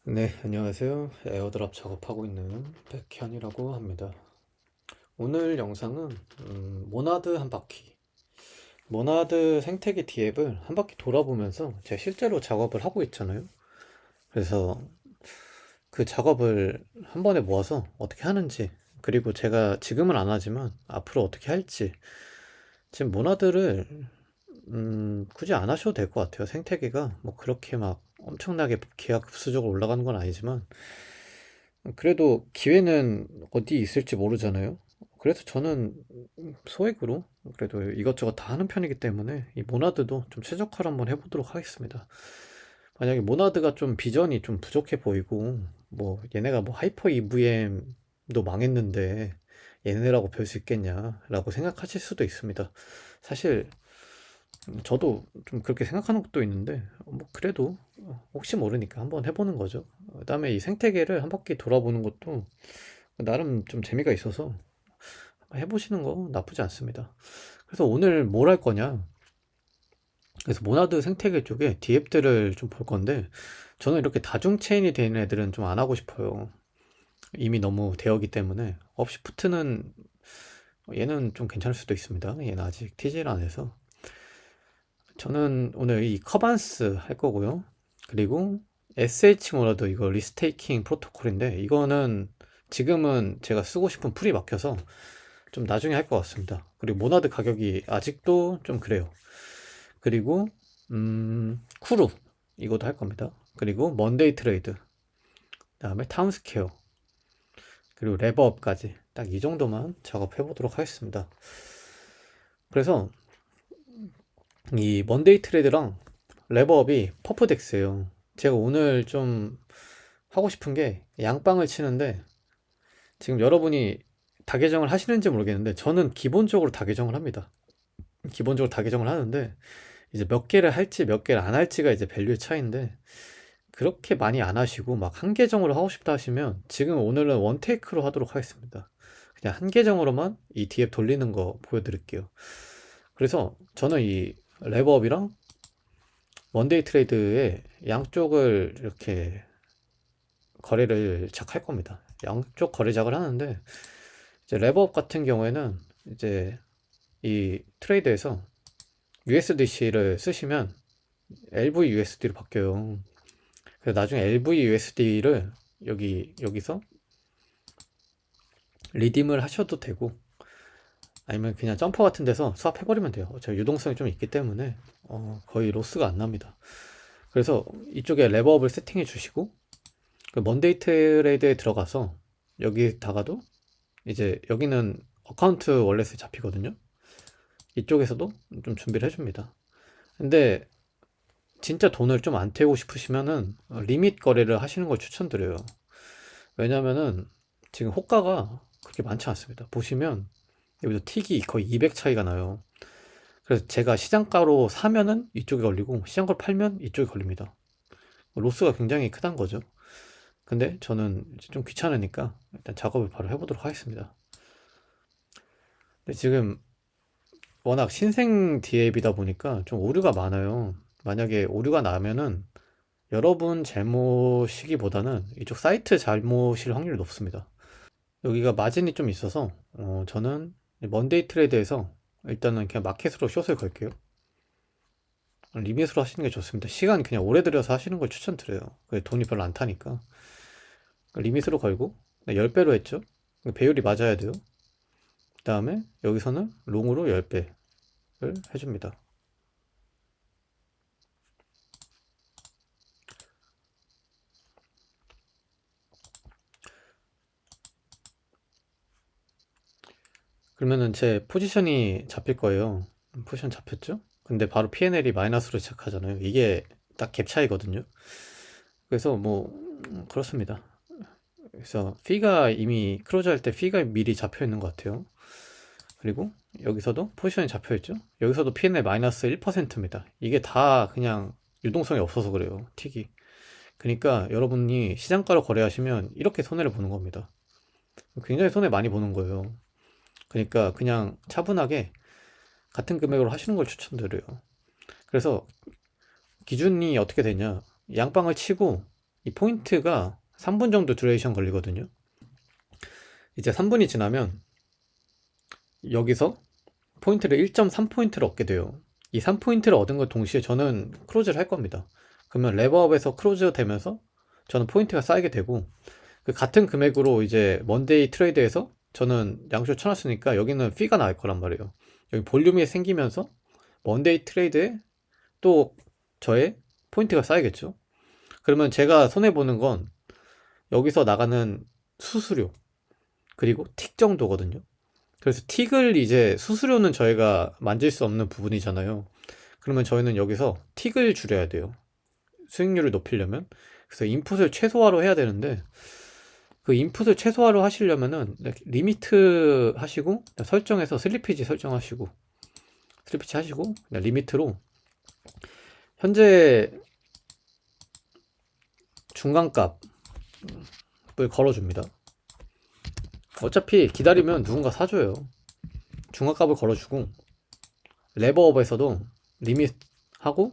네, 안녕하세요. 에어드랍 작업하고 있는 백현이라고 합니다. 오늘 영상은 모나드 한 바퀴, 모나드 생태계 디앱을 한 바퀴 돌아보면서 제가 실제로 작업을 하고 있잖아요. 그래서 그 작업을 한 번에 모아서 어떻게 하는지, 그리고 제가 지금은 안 하지만 앞으로 어떻게 할지, 지금 모나드를 굳이 안 하셔도 될 것 같아요. 생태계가 뭐 그렇게 막 엄청나게 기하급수적으로 올라가는 건 아니지만 그래도 기회는 어디 있을지 모르잖아요. 그래서 저는 소액으로 그래도 이것저것 다 하는 편이기 때문에 이 모나드도 좀 최적화를 한번 해보도록 하겠습니다. 만약에 모나드가 좀 비전이 좀 부족해 보이고 뭐 얘네가 뭐 하이퍼 EVM도 망했는데 얘네라고 별 수 있겠냐라고 생각하실 수도 있습니다. 사실 저도 좀 그렇게 생각하는 것도 있는데 뭐 그래도 혹시 모르니까 한번 해보는 거죠. 그다음에 이 생태계를 한 바퀴 돌아보는 것도 나름 좀 재미가 있어서 해보시는 거 나쁘지 않습니다. 그래서 오늘 뭘 할 거냐? 그래서 모나드 생태계 쪽에 디앱들을 좀 볼 건데 저는 이렇게 다중 체인이 되는 애들은 좀 안 하고 싶어요. 이미 너무 되었기 때문에 업시프트는 얘는 좀 괜찮을 수도 있습니다. 얘는 아직 TGL 안 해서 저는 오늘 이 커반스 할 거고요. 그리고 SH 모라도 이거 리스테이킹 프로토콜인데 이거는 지금은 제가 쓰고 싶은 풀이 막혀서 좀 나중에 할 것 같습니다. 그리고 모나드 가격이 아직도 좀 그래요. 그리고 쿠루 이것도 할 겁니다. 그리고 먼데이 트레이드, 그다음에 타운스케어, 그리고 레버업까지 딱 이 정도만 작업해 보도록 하겠습니다. 그래서 이 먼데이 트레이드랑 레버업이 퍼프덱스예요. 제가 오늘 좀 하고 싶은 게 양빵을 치는데 지금 여러분이 다 개정을 하시는지 모르겠는데 저는 기본적으로 다 개정을 합니다. 기본적으로 다 개정을 하는데 이제 몇 개를 할지 몇 개를 안 할지가 이제 밸류의 차이인데 그렇게 많이 안 하시고 막 한 계정으로 하고 싶다 하시면 지금 오늘은 원테이크로 하도록 하겠습니다. 그냥 한 계정으로만 이 디앱 돌리는 거 보여드릴게요. 그래서 저는 이 레버업이랑 원데이 트레이드의 양쪽을 이렇게 거래를 작할 겁니다. 양쪽 거래작을 하는데 이제 레버업 같은 경우에는 이제 이 트레이드에서 USDC를 쓰시면 LVUSD로 바뀌어요. 그래서 나중에 LVUSD를 여기서 리딤을 하셔도 되고 아니면 그냥 점퍼 같은 데서 스왑해버리면 돼요. 제가 유동성이 좀 있기 때문에 거의 로스가 안 납니다. 그래서 이쪽에 레버업을 세팅해 주시고 그 먼데이 트레이드에 들어가서 여기다가도 이제 여기는 어카운트 월렛에 잡히거든요. 이쪽에서도 좀 준비를 해줍니다. 근데 진짜 돈을 좀 안 태우고 싶으시면은 리밋 거래를 하시는 걸 추천드려요. 왜냐면은 지금 호가가 그렇게 많지 않습니다. 보시면 여기서 틱이 거의 200 차이가 나요. 그래서 제가 시장가로 사면은 이쪽에 걸리고 시장가로 팔면 이쪽에 걸립니다. 로스가 굉장히 크단 거죠. 근데 저는 이제 좀 귀찮으니까 일단 작업을 바로 해보도록 하겠습니다. 근데 지금 워낙 신생 디앱이다 보니까 좀 오류가 많아요. 만약에 오류가 나면은 여러분 잘못이기보다는 이쪽 사이트 잘못일 확률이 높습니다. 여기가 마진이 좀 있어서 저는 먼데이 트레이드에서 일단은 그냥 마켓으로 숏을 걸게요. 리밋으로 하시는 게 좋습니다. 시간 그냥 오래 들여서 하시는 걸 추천드려요. 돈이 별로 안 타니까. 리밋으로 걸고 10배로 했죠. 배율이 맞아야 돼요. 그 다음에 여기서는 롱으로 10배를 해줍니다. 그러면은 제 포지션이 잡힐 거예요. 포지션 잡혔죠? 근데 바로 P&L이 마이너스로 시작하잖아요. 이게 딱 갭 차이거든요. 그래서 뭐 그렇습니다. 그래서 피가 이미 크로즈 할 때 피가 미리 잡혀 있는 것 같아요. 그리고 여기서도 포지션이 잡혀 있죠. 여기서도 P&L 마이너스 1%입니다. 이게 다 그냥 유동성이 없어서 그래요. 틱이. 그러니까 여러분이 시장가로 거래하시면 이렇게 손해를 보는 겁니다. 굉장히 손해 많이 보는 거예요. 그러니까 그냥 차분하게 같은 금액으로 하시는 걸 추천드려요. 그래서 기준이 어떻게 되냐? 양방을 치고 이 포인트가 3분 정도 듀레이션 걸리거든요. 이제 3분이 지나면 여기서 포인트를 1.3포인트를 얻게 돼요. 이 3포인트를 얻은 것 동시에 저는 크로즈를 할 겁니다. 그러면 레버업에서 크로즈 되면서 저는 포인트가 쌓이게 되고, 그 같은 금액으로 이제 먼데이 트레이드에서 저는 양쪽 쳐놨으니까 여기는 피가 나올 거란 말이에요. 여기 볼륨이 생기면서 먼데이 트레이드에 또 저의 포인트가 쌓이겠죠. 그러면 제가 손해보는 건 여기서 나가는 수수료 그리고 틱 정도거든요. 그래서 틱을 이제 수수료는 저희가 만질 수 없는 부분이잖아요. 그러면 저희는 여기서 틱을 줄여야 돼요. 수익률을 높이려면. 그래서 인풋을 최소화로 해야 되는데, 그 인풋을 최소화로 하시려면은 리미트 하시고 설정해서 슬리피지 설정하시고 슬리피지 하시고 리미트로 현재 중간값을 걸어줍니다. 어차피 기다리면 누군가 사줘요. 중간값을 걸어주고 레버업에서도 리밋하고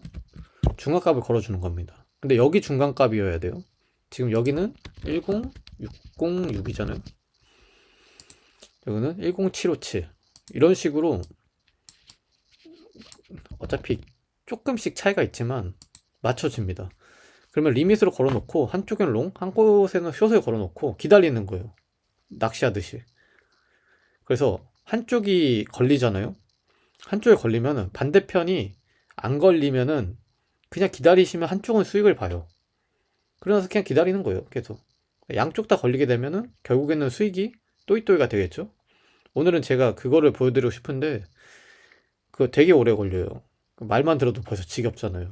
중간값을 걸어주는 겁니다. 근데 여기 중간값이어야 돼요. 지금 여기는 10606이잖아요. 여기는 10757 이런 식으로 어차피 조금씩 차이가 있지만 맞춰집니다. 그러면 리밋으로 걸어놓고 한쪽에는 롱, 한 곳에는 숏을 걸어놓고 기다리는 거예요. 낚시하듯이. 그래서 한쪽이 걸리잖아요. 한쪽에 걸리면은 반대편이 안 걸리면은 그냥 기다리시면 한쪽은 수익을 봐요. 그래서 그냥 기다리는 거예요. 계속. 양쪽 다 걸리게 되면은 결국에는 수익이 또이또이가 되겠죠. 오늘은 제가 그거를 보여드리고 싶은데 그거 되게 오래 걸려요. 말만 들어도 벌써 지겹잖아요.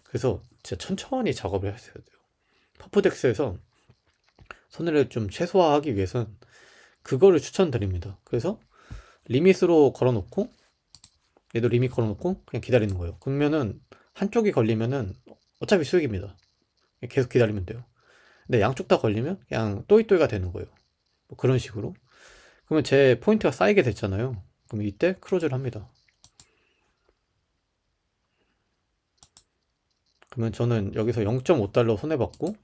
그래서 진짜 천천히 작업을 하셔야 돼요. 퍼프덱스에서 손해를 좀 최소화하기 위해선 그거를 추천드립니다. 그래서 리밋으로 걸어놓고 얘도 리밋 걸어놓고 그냥 기다리는 거예요. 그러면은 한쪽이 걸리면은 어차피 수익입니다. 계속 기다리면 돼요. 근데 양쪽 다 걸리면 그냥 또이또이가 되는 거예요. 뭐 그런 식으로. 그러면 제 포인트가 쌓이게 됐잖아요. 그럼 이때 크로즈를 합니다. 그러면 저는 여기서 0.5달러 손해받고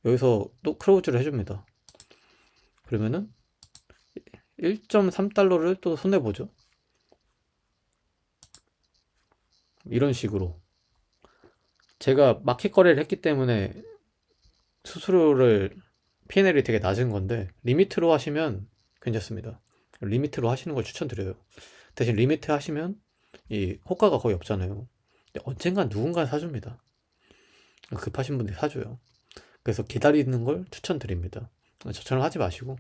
여기서 또 크로즈를 해줍니다. 그러면은 1.3달러를 또 손해보죠. 이런 식으로 제가 마켓 거래를 했기 때문에 수수료를 P&L이 되게 낮은 건데 리미트로 하시면 괜찮습니다. 리미트로 하시는 걸 추천드려요. 대신 리미트 하시면 이 호가가 거의 없잖아요. 근데 언젠간 누군가 사줍니다. 급하신 분들이 사줘요. 그래서 기다리는 걸 추천드립니다. 저처럼 하지 마시고.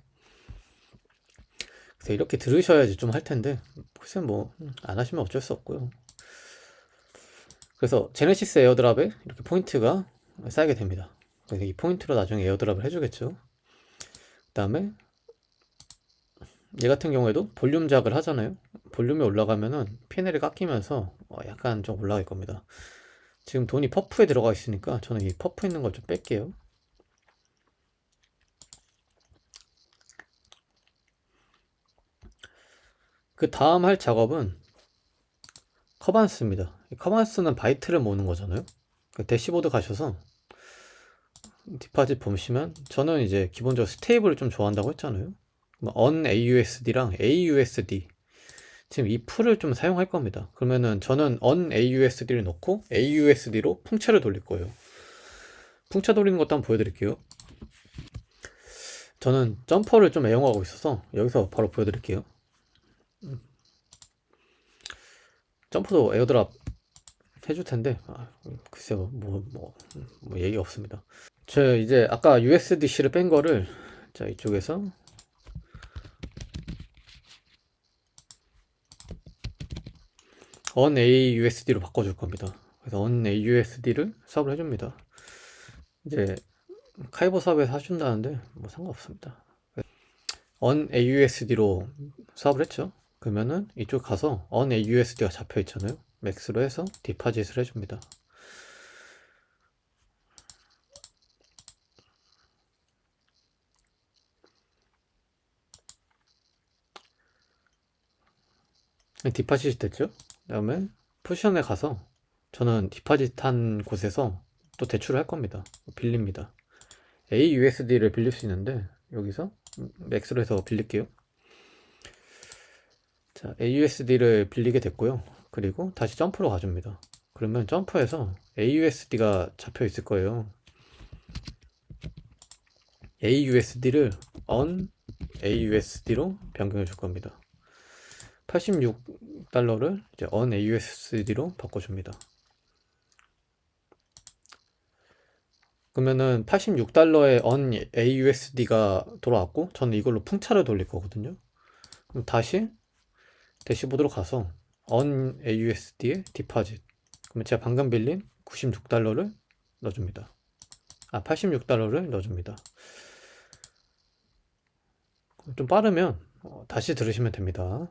그래서 이렇게 들으셔야지 좀 할 텐데 글쎄 뭐 안 하시면 어쩔 수 없고요. 그래서 제네시스 에어드랍에 이렇게 포인트가 쌓이게 됩니다. 그래서 이 포인트로 나중에 에어드랍을 해주겠죠. 그 다음에 얘 같은 경우에도 볼륨 작을 하잖아요. 볼륨이 올라가면은 P&L이 깎이면서 약간 좀 올라갈 겁니다. 지금 돈이 퍼프에 들어가 있으니까 저는 이 퍼프 있는 걸 좀 뺄게요. 그 다음 할 작업은 커반스입니다. 커반스는 바이트를 모으는 거잖아요. 대시보드 가셔서 디파짓 보시면 저는 이제 기본적으로 스테이블을 좀 좋아한다고 했잖아요. on AUSD랑 AUSD 지금 이 풀을 좀 사용할 겁니다. 그러면은 저는 on AUSD를 넣고 AUSD로 풍차를 돌릴 거예요. 풍차 돌리는 것도 한번 보여드릴게요. 저는 점퍼를 좀 애용하고 있어서 여기서 바로 보여드릴게요. 점퍼도 에어드랍 해줄 텐데 글쎄요 뭐 얘기 없습니다. 저 이제 아까 USDC를 뺀 거를 자 이쪽에서 on AUSD로 바꿔줄 겁니다. 그래서 on AUSD를 수업을 해줍니다. 이제 카이버 사업에서 하준다는데 뭐 상관없습니다. on AUSD로 수업을 했죠. 그러면은 이쪽 가서 on AUSD가 잡혀 있잖아요. 맥스로 해서 디파짓을 해줍니다. 디파짓이 됐죠. 그 다음에 포지션에 가서 저는 디파짓 한 곳에서 또 대출을 할 겁니다. 빌립니다. AUSD를 빌릴 수 있는데 여기서 맥스로 해서 빌릴게요. 자, AUSD를 빌리게 됐고요. 그리고 다시 점프로 가줍니다. 그러면 점프해서 AUSD가 잡혀 있을 거예요. AUSD를 on AUSD로 변경해 줄 겁니다. 86달러를 이제 on AUSD로 바꿔줍니다. 그러면은 86달러에 on AUSD가 돌아왔고 저는 이걸로 풍차를 돌릴 거거든요. 그럼 다시 대시보드로 가서 on AUSD에 디파짓. 그러면 제가 방금 빌린 96달러를 넣어줍니다. 86달러를 넣어줍니다. 좀 빠르면 다시 들으시면 됩니다.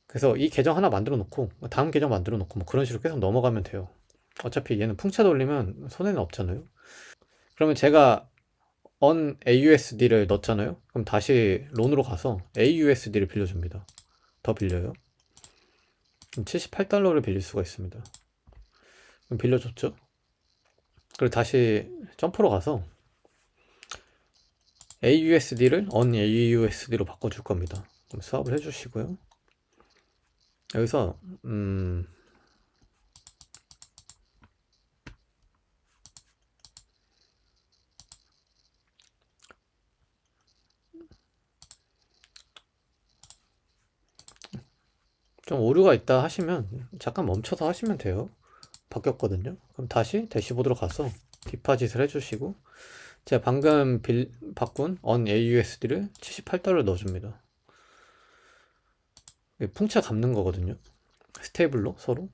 그래서 이 계정 하나 만들어 놓고 다음 계정 만들어 놓고 뭐 그런 식으로 계속 넘어가면 돼요. 어차피 얘는 풍차 돌리면 손해는 없잖아요. 그러면 제가 on AUSD를 넣었잖아요. 그럼 다시 론으로 가서 AUSD를 빌려줍니다. 더 빌려요. 그럼 78달러를 빌릴 수가 있습니다. 그럼 빌려줬죠. 그리고 다시 점프로 가서 AUSD를 on AUSD로 바꿔줄 겁니다. 그럼 수합을 해주시고요. 여기서 좀 오류가 있다 하시면 잠깐 멈춰서 하시면 돼요. 바뀌었거든요. 그럼 다시 대시보드로 가서 디파짓을 해주시고 제가 방금 바꾼 on AUSD를 78달러 넣어줍니다. 풍차 갚는 거거든요. 스테이블로 서로.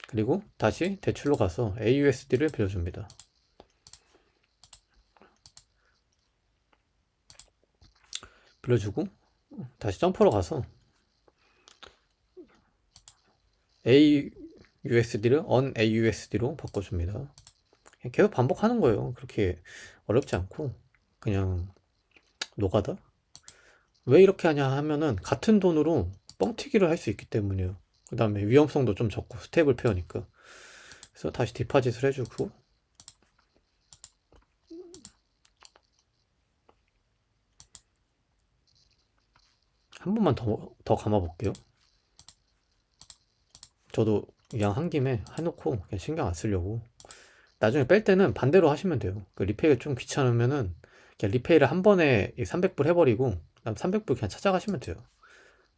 그리고 다시 대출로 가서 AUSD를 빌려줍니다. 빌려주고 다시 점퍼로 가서 AUSD를 on AUSD로 바꿔줍니다. 계속 반복하는 거예요. 그렇게 어렵지 않고 그냥 노가다? 왜 이렇게 하냐 하면은 같은 돈으로 뻥튀기를 할 수 있기 때문이에요. 그 다음에 위험성도 좀 적고 스테이블 페어니까. 그래서 다시 디파짓을 해주고 한 번만 더 감아 볼게요. 저도 그냥 한 김에 해놓고 그냥 신경 안 쓰려고. 나중에 뺄 때는 반대로 하시면 돼요. 그 리페이가 좀 귀찮으면은 그냥 리페이를 한 번에 300불 해버리고 그다음 300불 그냥 찾아가시면 돼요.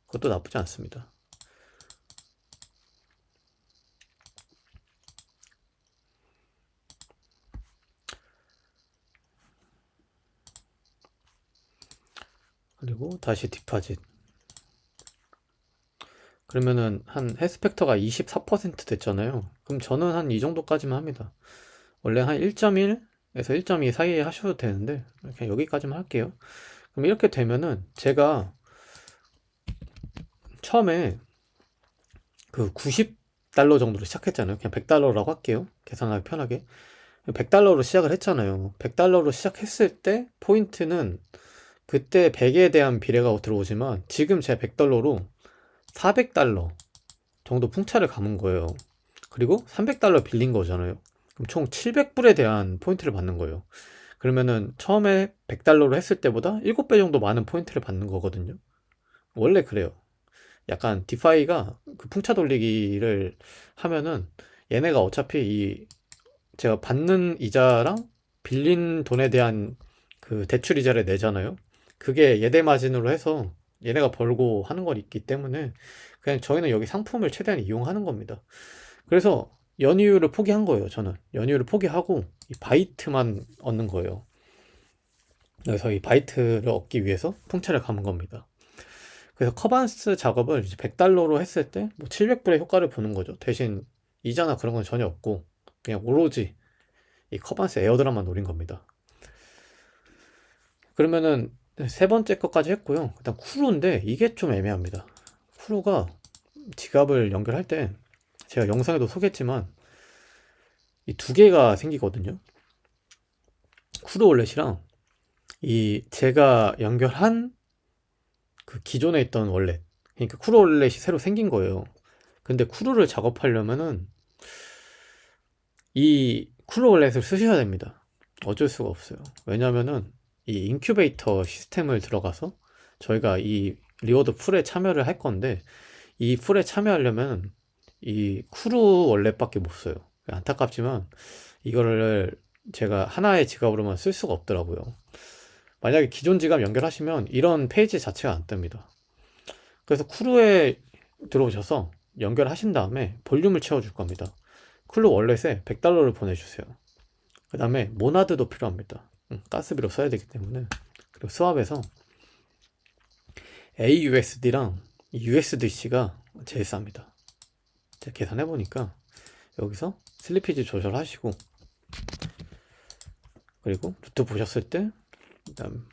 그것도 나쁘지 않습니다. 그리고 다시 디파짓. 그러면은 한 해스펙터가 24% 됐잖아요. 그럼 저는 한 이 정도까지만 합니다. 원래 한 1.1에서 1.2 사이에 하셔도 되는데 그냥 여기까지만 할게요. 그럼 이렇게 되면은 제가 처음에 그 90달러 정도로 시작했잖아요. 그냥 100달러라고 할게요. 계산하기 편하게. 100달러로 시작을 했잖아요. 100달러로 시작했을 때 포인트는 그때 100에 대한 비례가 들어오지만 지금 제 100달러로 400달러 정도 풍차를 감은 거예요. 그리고 300달러 빌린 거잖아요. 그럼 총 700불에 대한 포인트를 받는 거예요. 그러면은 처음에 100달러로 했을 때보다 7배 정도 많은 포인트를 받는 거거든요. 원래 그래요. 약간 디파이가 그 풍차 돌리기를 하면은 얘네가 어차피 이 제가 받는 이자랑 빌린 돈에 대한 그 대출 이자를 내잖아요. 그게 예대 마진으로 해서 얘네가 벌고 하는 걸 있기 때문에 그냥 저희는 여기 상품을 최대한 이용하는 겁니다. 그래서 연이율을 포기한 거예요. 저는 연이율을 포기하고 이 바이트만 얻는 거예요. 그래서 이 바이트를 얻기 위해서 풍차를 감은 겁니다. 그래서 커반스 작업을 이제 100달러로 했을 때 뭐 700불의 효과를 보는 거죠. 대신 이자나 그런 건 전혀 없고 그냥 오로지 이 커반스 에어드랍만 노린 겁니다. 그러면은 세 번째 것까지 했고요. 일단 쿠루인데 이게 좀 애매합니다. 쿠루가 지갑을 연결할 때 제가 영상에도 소개했지만 이 두 개가 생기거든요. 쿠루 월렛이랑 이 제가 연결한 그 기존에 있던 월렛. 그러니까 쿠루 월렛이 새로 생긴 거예요. 근데 쿠루를 작업하려면은 이 쿠루 월렛을 쓰셔야 됩니다. 어쩔 수가 없어요. 왜냐면은 이 인큐베이터 시스템을 들어가서 저희가 이 리워드 풀에 참여를 할 건데, 이 풀에 참여하려면 이 쿠루 월렛밖에 못 써요. 안타깝지만 이거를 제가 하나의 지갑으로만 쓸 수가 없더라고요. 만약에 기존 지갑 연결하시면 이런 페이지 자체가 안 뜹니다. 그래서 쿠루에 들어오셔서 연결하신 다음에 볼륨을 채워줄 겁니다. 쿠루 월렛에 100달러를 보내주세요. 그 다음에 모나드도 필요합니다. 가스비로 써야 되기 때문에. 그리고 스왑에서 AUSD랑 USDC가 제일 쌉니다. 제가 계산해보니까 여기서 슬리피지 조절하시고, 그리고 루트 보셨을 때 일단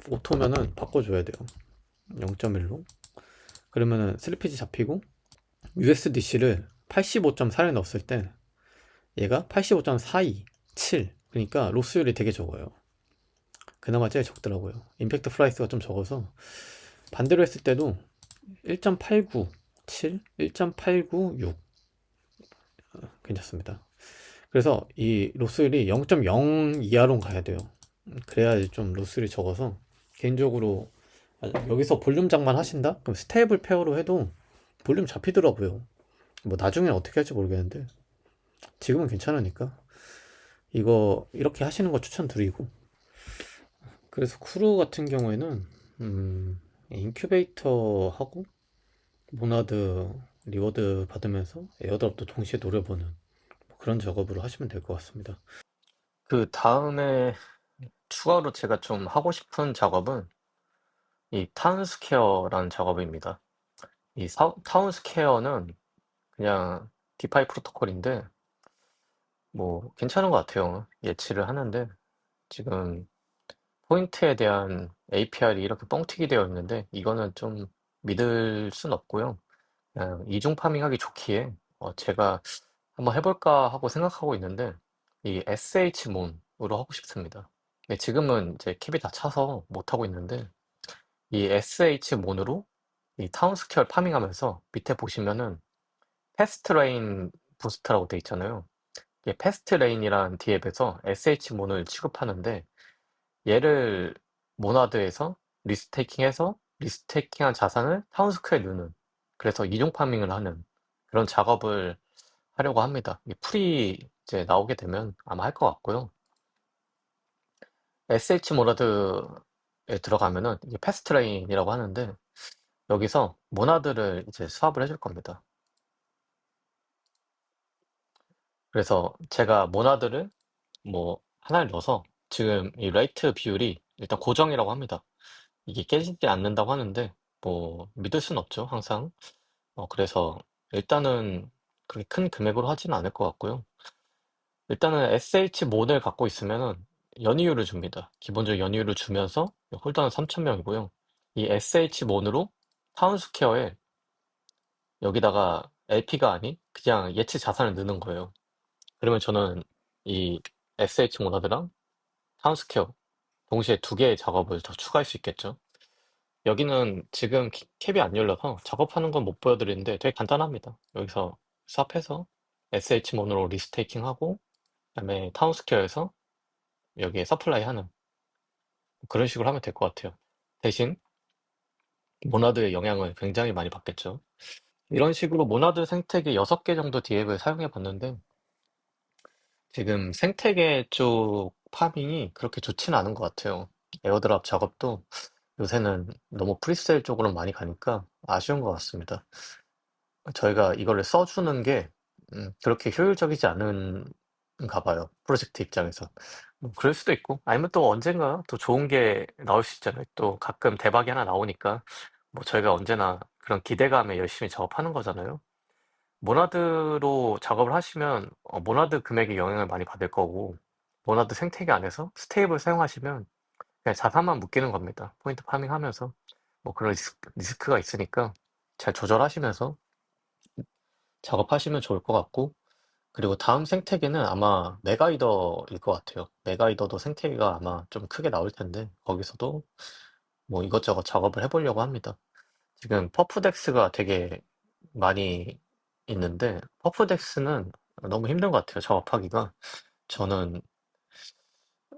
오토면은 바꿔줘야 돼요. 0.1로. 그러면은 슬리피지 잡히고, USDC를 85.4에 넣었을 때 얘가 85.42, 7. 그러니까 로스율이 되게 적어요. 그나마 제일 적더라고요. 임팩트 프라이스가 좀 적어서 반대로 했을 때도 1.89, 7, 1.896 괜찮습니다. 그래서 이 로스율이 0.0 이하로 가야 돼요. 그래야지 좀 로스율이 적어서 개인적으로 여기서 볼륨 장만 하신다? 그럼 스테이블 페어로 해도 볼륨 잡히더라고요. 뭐 나중에 어떻게 할지 모르겠는데 지금은 괜찮으니까 이거 이렇게 하시는 거 추천드리고, 그래서 쿠루 같은 경우에는 인큐베이터 하고 모나드 리워드 받으면서 에어드랍도 동시에 노려보는 뭐 그런 작업으로 하시면 될 것 같습니다. 그 다음에 추가로 제가 좀 하고 싶은 작업은 이 타운스퀘어라는 작업입니다. 이 타운스퀘어는 그냥 디파이 프로토콜인데 뭐 괜찮은 것 같아요. 예치를 하는데 지금 포인트에 대한 API이 이렇게 뻥튀기 되어 있는데 이거는 좀 믿을 순 없고요. 그냥 이중 파밍하기 좋기에 제가 한번 해볼까 하고 생각하고 있는데 이 SH몬으로 하고 싶습니다. 근데 지금은 이제 캡이 다 차서 못하고 있는데 이 SH몬으로 이 타운스퀘어 파밍하면서 밑에 보시면은 패스트레인 부스트라고 돼 있잖아요. 이게 패스트레인이란 디앱에서 SH몬을 취급하는데 얘를 모나드에서 리스테이킹해서 리스테이킹한 자산을 타운스퀘어에 넣는, 그래서 이중 파밍을 하는 그런 작업을 하려고 합니다. 이 풀이 이제 나오게 되면 아마 할 것 같고요. SH 모나드에 들어가면은 이게 패스트레인이라고 하는데 여기서 모나드를 이제 수합을 해줄 겁니다. 그래서 제가 모나드를 뭐 하나를 넣어서 지금 이 레이트 비율이 일단 고정이라고 합니다. 이게 깨지지 않는다고 하는데 뭐 믿을 순 없죠, 항상. 그래서 일단은 그렇게 큰 금액으로 하지는 않을 것 같고요. 일단은 SH 몬을 갖고 있으면은 연이율을 줍니다. 기본적으로 연이율을 주면서 홀더는 3,000명이고요. 이 SH 몬으로 타운스퀘어에 여기다가 LP가 아닌 그냥 예치 자산을 넣는 거예요. 그러면 저는 이 SH 모나드랑 타운스퀘어 동시에 두 개의 작업을 더 추가할 수 있겠죠. 여기는 지금 캡이 안 열려서 작업하는 건 못 보여드리는데 되게 간단합니다. 여기서 삽해서 SH몬으로 리스테이킹하고 그다음에 타운스퀘어에서 여기에 서플라이 하는 그런 식으로 하면 될 것 같아요. 대신 모나드의 영향을 굉장히 많이 받겠죠. 이런 식으로 모나드 생태계 6개 정도 디앱을 사용해 봤는데 지금 생태계 쪽 파밍이 그렇게 좋지는 않은 것 같아요. 에어드랍 작업도 요새는 너무 프리세일 쪽으로 많이 가니까 아쉬운 것 같습니다. 저희가 이거를 써주는 게 그렇게 효율적이지 않은가 봐요. 프로젝트 입장에서. 뭐 그럴 수도 있고 아니면 또 언젠가 또 좋은 게 나올 수 있잖아요. 또 가끔 대박이 하나 나오니까 뭐 저희가 언제나 그런 기대감에 열심히 작업하는 거잖아요. 모나드로 작업을 하시면 모나드 금액에 영향을 많이 받을 거고 모나드 생태계 안에서 스테이블 사용하시면 그냥 자산만 묶이는 겁니다. 포인트 파밍하면서 뭐 그런 리스크가 있으니까 잘 조절하시면서 작업하시면 좋을 것 같고, 그리고 다음 생태계는 아마 메가이더일 것 같아요. 메가이더도 생태계가 아마 좀 크게 나올 텐데 거기서도 뭐 이것저것 작업을 해보려고 합니다. 지금 퍼프덱스가 되게 많이 있는데 퍼프덱스는 너무 힘든 것 같아요. 작업하기가. 저는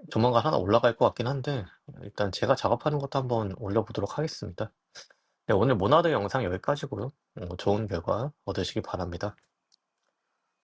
조만간 하나 올라갈 것 같긴 한데 일단 제가 작업하는 것도 한번 올려보도록 하겠습니다. 네, 오늘 모나드 영상 여기까지고요. 좋은 결과 얻으시기 바랍니다.